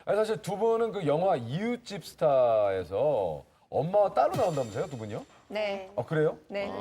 아니, 사실 두 분은 그 영화 이웃집 스타에서 엄마와 따로 나온다면서요, 두 분이요? 네. 아, 그래요? 네.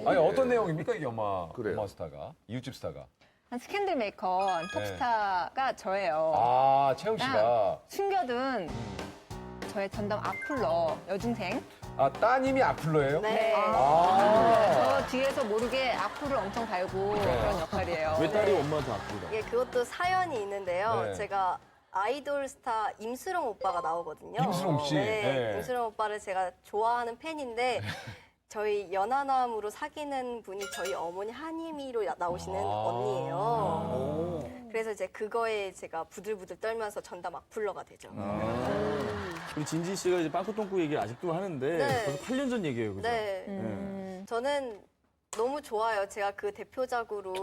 아니, 어떤 내용입니까, 이게 엄마 그래요. 스타가? 이웃집 스타가. 한 스캔들 메이커 톱스타가 저예요. 아, 채영 씨가. 숨겨둔 저의 전담 악플러 여중생. 아, 따님이 악플러예요? 네. 아. 저 뒤에서 모르게 악플을 엄청 달고 그런 역할이에요. 왜 딸이 엄마한테 아프다? 예, 그것도 사연이 있는데요. 네. 제가 아이돌 스타 임수롱 오빠가 나오거든요. 임수롱 씨. 네, 네. 임수롱 오빠를 제가 좋아하는 팬인데 저희 연하남으로 사귀는 분이 저희 어머니 한이미로 나오시는 언니예요. 그래서 이제 그거에 제가 부들부들 떨면서 전담 악플러가 되죠. 우리 진지 씨가 이제 빵꾸똥꾸 얘기를 아직도 하는데 네. 벌써 8년 전 얘기예요, 그죠? 네. 저는 너무 좋아요. 제가 그 대표작으로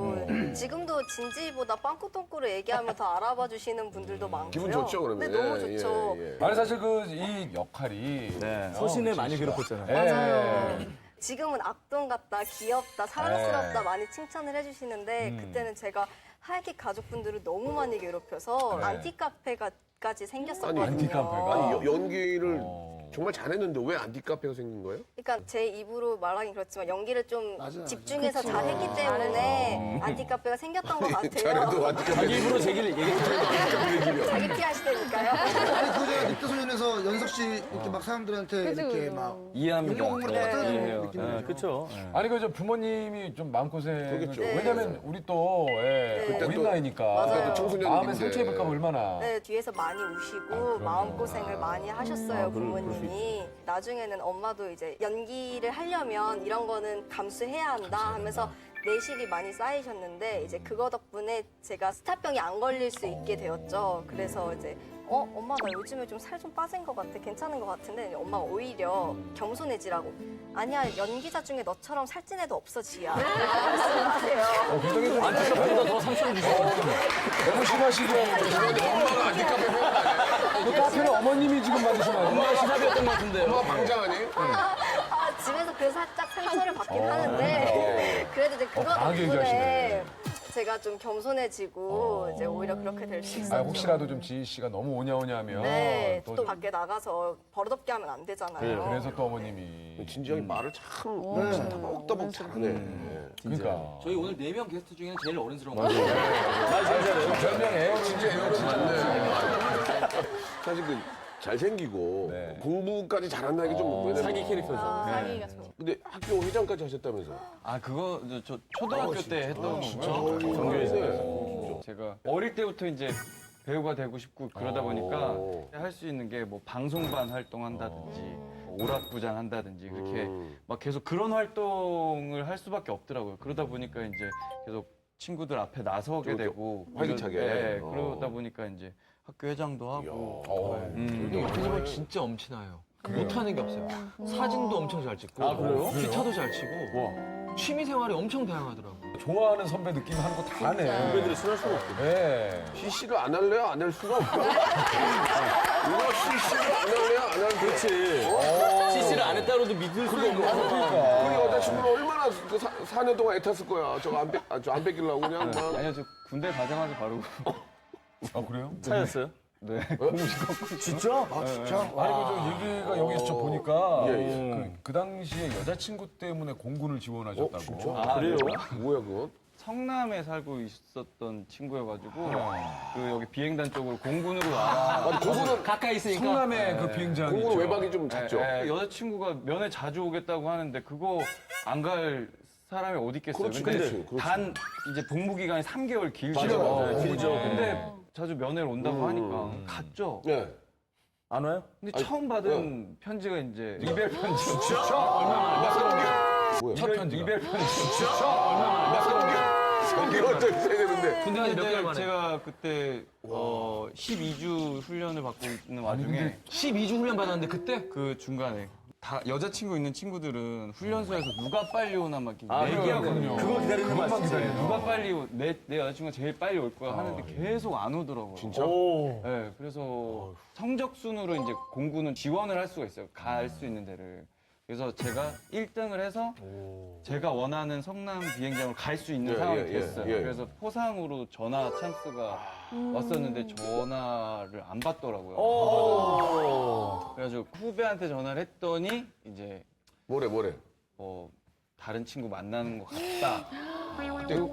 지금도 진지보다 빵꾸똥꾸를 얘기하면 더 알아봐 주시는 분들도 많고요. 기분 좋죠, 그러면. 네, 너무 좋죠. 예. 아니, 사실 그 이 역할이. 네. 서신에 많이 괴롭혔잖아요. 맞아요. 예. 지금은 악동 같다, 귀엽다, 사랑스럽다 많이 칭찬을 해주시는데 그때는 제가 하이킥 가족분들을 너무 많이 괴롭혀서 네. 안티카페까지 생겼었거든요. 안티카페가? 아니, 연기를 정말 잘했는데 왜 안티카페가 생긴 거예요? 그러니까 제 입으로 말하긴 그렇지만 연기를 좀 집중해서 잘했기 때문에 안티카페가 생겼던 것 잘해도 같아요. 안티카페. 자기 입으로 제 얘기를 얘기했죠. 자기 피하시다니까요. 아니 그저 늑대소년에서 연석 씨 이렇게 막 사람들한테 이렇게 막 이해합니다. 용용으로 따뜻한 이해해요. 느낌이 네, 나죠. 그렇죠. 아니, 그 저 부모님이 좀 마음고생을. 그러겠죠. 왜냐면 우리 또, 그때 어린 또- 나이니까. 맞아요. 청소년인데. 마음에 상처 입을까봐 얼마나. 네, 뒤에서 많이 우시고 마음고생을 많이 하셨어요, 부모님이. 나중에는 엄마도 이제 연기를 하려면 이런 거는 감수해야 한다 하면서 내실이 많이 쌓이셨는데 이제 그거 덕분에 제가 스타병이 안 걸릴 수 있게 되었죠. 그래서 이제 엄마 나 요즘에 좀 살 좀 빠진 것 같아. 괜찮은 것 같은데 엄마가 오히려 겸손해지라고. 아니야, 연기자 중에 너처럼 살찐 애도 없어, 지야. 말씀하세요. 굉장히 좀. 안타깝보다 더 상처를 주시고. 너무 심하시게. 엄마가 안티카페 배운 거 아니에요? 그 카페는 어머님이 지금 만드신 거 아니에요? 엄마가 시사비였던 것 같은데요. 엄마가 방장 아니에요? 집에서 그래서 살짝 상처를 받긴 하는데 그래도 이제 그거 강하게 덕분에 얘기하시네. 제가 좀 겸손해지고 이제 오히려 그렇게 될 수 있었죠. 아, 혹시라도 좀 지희 씨가 너무 오냐오냐면. 네, 또 또 밖에 나가서 버릇없게 하면 안 되잖아요. 그래서 또 어머님이. 진지하게 말을 참 따박따박 잘하네. 그러니까. 저희 오늘 4명 게스트 중에는 제일 어른스러운 거 별명 에어로 진짜 에어로 맞네. 사실 그 잘생기고 네. 공부까지 잘한다는 게 좀 왜냐면 사기 캐릭터죠. 자기가 저. 근데 학교 회장까지 하셨다면서. 아 그거 저 초등학교 때 했던 거고요. 정교에서. 제가 어릴 때부터 이제 배우가 되고 싶고 그러다 보니까 할 수 있는 게 뭐 방송반 활동한다든지 오락부장 한다든지 그렇게 막 계속 그런 활동을 할 수밖에 없더라고요. 그러다 보니까 이제 계속 친구들 앞에 나서게 되고 활기차게. 네, 그러다 보니까 이제 학교 회장도 하고 근데 옆에서 보면 진짜 엄친아요. 못하는 게 없어요. 사진도 엄청 잘 찍고, 그래요? 기타도 잘 치고, 취미 생활이 엄청 다양하더라고요. 좋아하는 선배 느낌 하는 거 다 하네. 선배들이 친할 수가 없고. 네. CC를 안 할래요? 안 할 수가 없어. 이거 CC를 안 할래요? 안 할. 그렇지. CC를 안 했다고도 믿을 수가 없고. 우리 여자친구는 얼마나 그 4년 동안 애탔을 거야. 저거 안 뺏기려고 그냥 막. 아니요 저 군대 가자마자 바로 아, 그래요? 차였어요? 네. 진짜? 아 진짜? 아니, 그 얘기가 여기서 저 보니까 예, 그 당시에 여자친구 때문에 공군을 지원하셨다고. 아, 그래요? 뭐야 그거? 성남에 살고 있었던 친구여가지고 그 여기 비행단 쪽으로 공군으로 와. 공군은 가까이 있으니까. 성남에 그 비행장이 공군은 있죠. 외박이 좀 잦죠. 여자친구가 면회 자주 오겠다고 하는데 그거 안 갈 사람이 어디 있겠어요. 그렇지, 근데 그렇지, 그렇지. 단 이제 복무 기간이 3개월 길죠. 맞아요. 네, 길죠. 근데 자주 면회를 온다고 하니까 갔죠. 네. 안 와요? 근데 처음 받은 편지가 이제 이별 편지. 첫 편지가. 이별 편지. 성기가 또 있어야 되는데. 군대 가서 몇 개월 만에. 제가 그때 12주 훈련을 받고 있는 와중에 12주 훈련 받았는데 그때? 그 중간에 다 여자친구 있는 친구들은 훈련소에서 누가 빨리 오나 막 아, 이렇게 얘기하거든요. 그거 기다리는 거 그것만 맞지? 기다려요. 누가 빨리 내 여자친구가 제일 빨리 올 거야 하는데 계속 안 오더라고요. 진짜? 오. 네, 그래서 성적 순으로 이제 공군은 지원을 할 수가 있어요. 갈 수 있는 데를. 그래서 제가 1등을 해서 제가 원하는 성남 비행장으로 갈 수 있는 예, 상황이 예, 예, 됐어요. 예. 그래서 포상으로 전화 찬스가 왔었는데 전화를 안 받더라고요. 그래가지고 후배한테 전화를 했더니 이제 뭐래? 다른 친구 만나는 것 같다.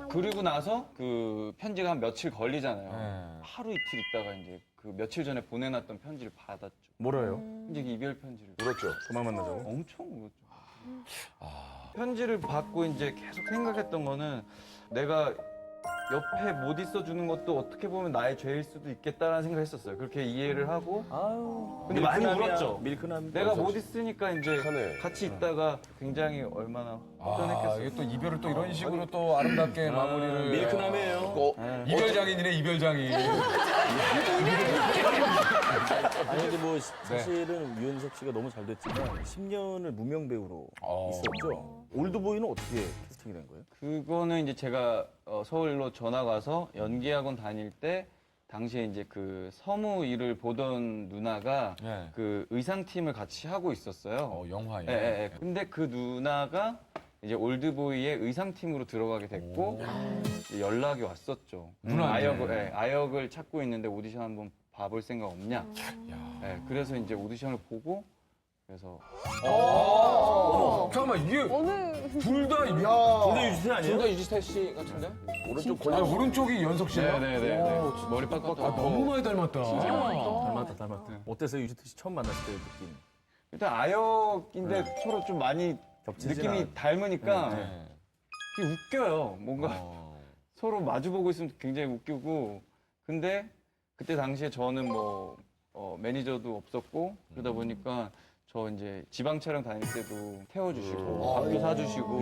그리고 나서 그 편지가 한 며칠 걸리잖아요. 네. 하루 이틀 있다가 이제 그 며칠 전에 보내놨던 편지를 받았죠. 뭐라요? 이제 이별 편지를. 울었죠. 그만 만나자고? 엄청 울었죠. 편지를 받고 이제 계속 생각했던 거는 내가 옆에 못 있어주는 것도 어떻게 보면 나의 죄일 수도 있겠다라는 생각을 했었어요. 그렇게 이해를 하고. 아유. 근데 많이 울었죠. 밀크남. 내가 못 있으니까 이제 착하네. 같이 있다가 굉장히 얼마나 아, 허전했겠어요. 이게 또 이별을 또 이런 식으로 또 아름답게 마무리를. 밀크남이에요. 이별 장인이네, 이별 장인. 아니 근데 뭐 사실은 유연석 씨가 너무 잘 됐지만 10년을 무명 배우로 있었죠. 올드보이는 어떻게 캐스팅이 된 거예요? 그거는 이제 제가 서울로 전학 와서 연기학원 다닐 때 당시에 이제 그 서무 일을 보던 누나가 네. 그 의상팀을 같이 하고 있었어요. 영화에. 예, 예. 근데 그 누나가 이제 올드보이의 의상팀으로 들어가게 됐고 이제 연락이 왔었죠. 누나한테? 아역을 찾고 있는데 오디션 한번 봐볼 생각 없냐? 예, 그래서 이제 오디션을 보고 그래서 잠깐만, 이게 둘 다 근데 유지태 아니에요? 둘 다 유지태 씨 같은데? 오른쪽 아, 권영. 오른쪽이 연석 씨예요? 네네네. 머리 빡빡 아, 너무 많이 닮았다. 닮았다. 어땠어요? 유지태 씨 처음 만났을 때 느낌? 일단 아역인데 서로 좀 많이 겹치진 느낌이 않아요. 닮으니까 네. 되게 웃겨요. 뭔가 서로 마주보고 있으면 굉장히 웃기고 근데 그때 당시에 저는 뭐 매니저도 없었고 그러다 보니까 저 이제 지방 촬영 다닐 때도 태워주시고 밥도 사주시고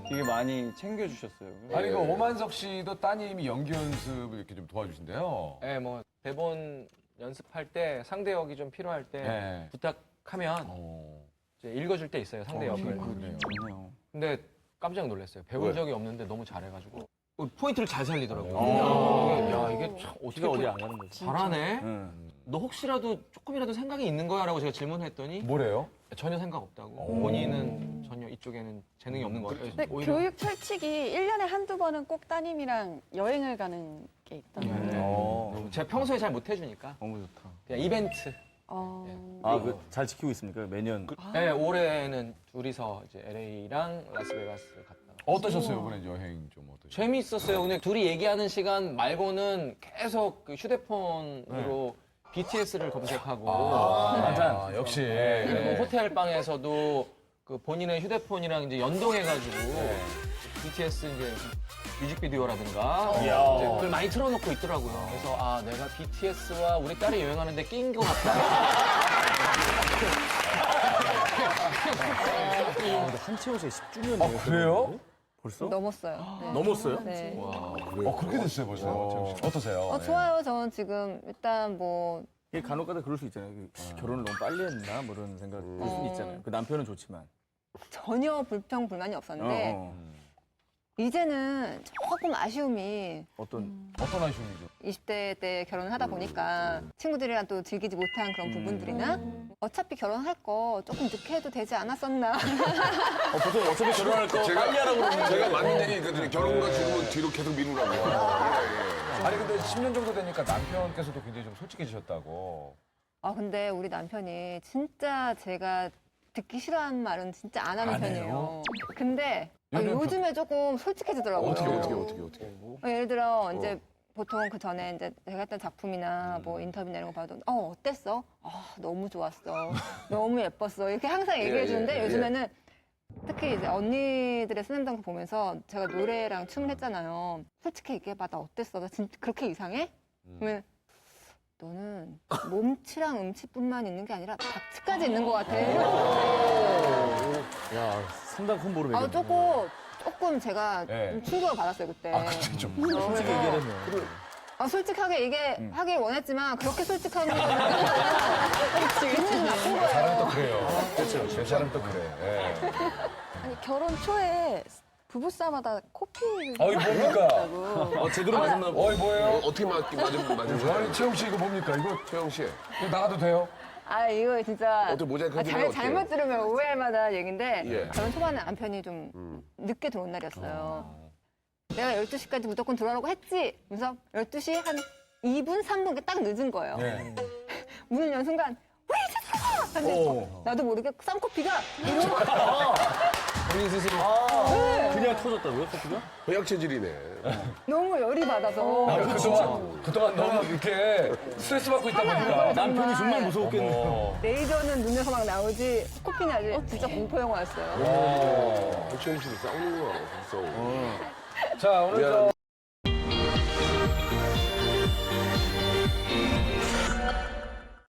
되게 많이 챙겨주셨어요. 아니, 그 오만석 씨도 따님이 연기 연습을 이렇게 좀 도와주신대요. 네, 뭐 대본 연습할 때 상대 역이 좀 필요할 때 네. 부탁하면 이제 읽어줄 때 있어요, 상대 역을. 그러네요. 좋네요. 근데 깜짝 놀랐어요. 배운 왜? 적이 없는데 너무 잘해가지고 포인트를 잘 살리더라고요. 야, 이게 참 어떻게 티가 어디 안 가는 거지? 잘하네. 응. 너 혹시라도 조금이라도 생각이 있는 거야라고 제가 질문했더니 뭐래요? 전혀 생각 없다고. 본인은 전혀 이쪽에는 재능이 없는 것 같아요. 근데 오히려 교육 철칙이 1년에 한두 번은 꼭 따님이랑 여행을 가는 게 있다고. 제가 평소에 잘 못 해주니까 너무 좋다. 그냥 이벤트. 잘 지키고 있습니까? 매년. 네, 올해는 둘이서 이제 LA랑 라스베가스 갔다. 어떠셨어요, 이번엔 여행 좀 어떠셨어요? 재미있었어요. 근데 둘이 얘기하는 시간 말고는 계속 그 휴대폰으로 BTS를 검색하고 아, 역시. 그리고 호텔 방에서도 그 본인의 휴대폰이랑 이제 연동해가지고 BTS 이제 뮤직비디오라든가 이제 그걸 많이 틀어놓고 있더라고요. 그래서 아 내가 BTS와 우리 딸이 여행하는데 낀 것 같다. 한채호 씨 10주년이에요. 그래요? 벌써? 넘었어요. 네. 넘었어요? 네. 그렇게 됐어요, 벌써. 어떠세요? 좋아요. 저는 지금 일단 뭐 이게 간혹가다 그럴 수 있잖아요. 결혼을 너무 빨리 했나 뭐 이런 생각 들 수는 있잖아요. 그 남편은 좋지만. 전혀 불평불만이 없었는데 이제는 조금 아쉬움이 어떤 어떤 아쉬움이죠? 20대 때 결혼을 하다 보니까 친구들이랑 또 즐기지 못한 그런 부분들이나 어차피 결혼할 거 조금 늦게 해도 되지 않았었나. 보통 어차피 결혼할 거 빨리 하라고 그러는데. 제가 맞는 얘기 있거든요. 결혼과 죽음은 뒤로 계속 미루라고. 아니, 근데 10년 정도 되니까 남편께서도 굉장히 좀 솔직해지셨다고. 아 근데 우리 남편이 진짜 제가 듣기 싫어하는 말은 진짜 안 하는 안 해요? 편이에요. 근데 연애 요즘에 조금 솔직해지더라고요. 어떻게. 예를 들어 이제 보통 그 전에 이제 제가 했던 작품이나 뭐 인터뷰나 이런 거 봐도 어땠어? 너무 좋았어. 너무 예뻤어. 이렇게 항상 얘기해 주는데 요즘에는 특히 이제 언니들의 스냅 방송 보면서 제가 노래랑 춤을 했잖아요. 솔직히 얘기해봐. 나 어땠어? 나 진짜 그렇게 이상해? 그러면 너는 몸치랑 음치뿐만 있는 게 아니라 박치까지 있는 것 같아. 야, 상당 콤보로 매겨. 조금 제가 네. 충격을 받았어요, 그때. 그때 좀. 솔직히 얘기하면. 솔직하게 이게 하길 원했지만 그렇게 솔직한 거는 기분이 나쁜 거예요. 사람 또 그래요. 그렇죠. 제 사람 또 그래. 예. 아니 결혼 초에 부부싸움하다 코피를 어이, 뭡니까? 제대로 맞았나 봐. 어이, 뭐예요? 어떻게 맞은 거야? 아니, 채영 씨 이거 뭡니까? 이거 최영 씨. 이거 나가도 돼요? 아 이거 진짜 어떻게 모자이크 해주면 어떡해요? 잘못 들으면 오해할 만한 얘기인데 예. 저는 초반에 남편이 좀 늦게 들어온 날이었어요. 내가 12시까지 무조건 들어오라고 했지. 그래서 12시 한 2분, 3분 이렇게 딱 늦은 거예요. 네. 문을 연 순간 왜 이제 들어와? 근데 나도 모르게 쌍코피가 이러고 본인 스스로. 그냥 터졌다고요, 커피가? 허약 체질이네. 너무 열이 받아서 그동안 너무 이렇게 스트레스 받고 있다 보니까. 남편이 정말 무서웠겠네요. 레이저는 눈에서 막 나오지 코피는 아직 진짜 공포 영화였어요. 박시영 씨도 싸우는 거야, 싸우고. 자, 오늘 저